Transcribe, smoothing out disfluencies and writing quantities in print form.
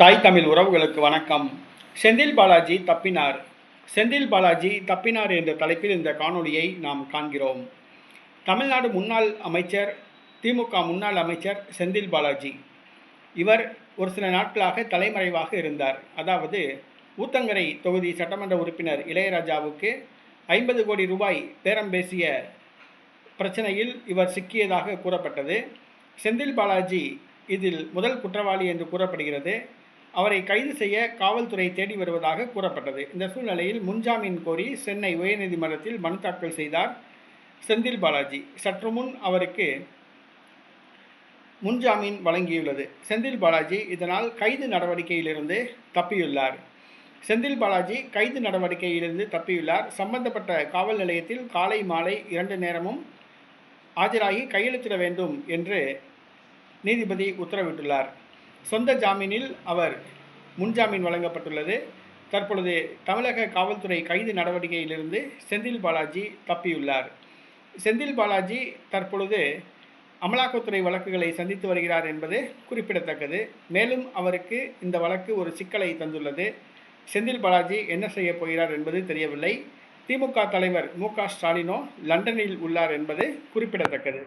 தாய் தமிழ் உறவுகளுக்கு வணக்கம். செந்தில் பாலாஜி தப்பினார். செந்தில் பாலாஜி தப்பினார் என்ற தலைப்பில் இந்த காணொளியை நாம் காண்கிறோம். தமிழ்நாடு முன்னாள் அமைச்சர், திமுக முன்னாள் அமைச்சர் செந்தில் பாலாஜி. இவர் ஒரு சில நாட்களாக தலைமறைவாக இருந்தார். அதாவது ஊத்தங்கரை தொகுதி சட்டமன்ற உறுப்பினர் இளையராஜாவுக்கு 50 கோடி ரூபாய் பேரம் பேசிய பிரச்சனையில் இவர் சிக்கியதாக கூறப்பட்டது. செந்தில் பாலாஜி இதில் முதல் குற்றவாளி என்று கூறப்படுகிறது. அவரை கைது செய்ய காவல்துறை தேடி வருவதாக கூறப்பட்டது. இந்த சூழ்நிலையில் முன்ஜாமீன் கோரி சென்னை உயர்நீதிமன்றத்தில் மனு தாக்கல் செய்தார் செந்தில் பாலாஜி. சற்று முன் அவருக்கு முன்ஜாமீன் வழங்கியுள்ளது. செந்தில் பாலாஜி இதனால் கைது நடவடிக்கையிலிருந்து தப்பியுள்ளார். செந்தில் பாலாஜி கைது நடவடிக்கையிலிருந்து தப்பியுள்ளார். சம்பந்தப்பட்ட காவல் நிலையத்தில் காலை மாலை 2 நேரமும் ஆஜராகி கையெழுத்திட வேண்டும் என்று நீதிபதி உத்தரவிட்டுள்ளார். சொந்த ஜாமீனில் அவர் முன்ஜாமீன் வழங்கப்பட்டுள்ளது. தற்பொழுது தமிழக காவல்துறை கைது நடவடிக்கையிலிருந்து செந்தில் பாலாஜி தப்பியுள்ளார். செந்தில் பாலாஜி தற்பொழுது அமலாக்கத்துறை வழக்குகளை சந்தித்து வருகிறார் என்பது குறிப்பிடத்தக்கது. மேலும் அவருக்கு இந்த வழக்கு ஒரு சிக்கலை தந்துள்ளது. செந்தில் பாலாஜி என்ன செய்ய போகிறார் என்பது தெரியவில்லை. திமுக தலைவர் மு.க. ஸ்டாலினோ லண்டனில் உள்ளார் என்பது குறிப்பிடத்தக்கது.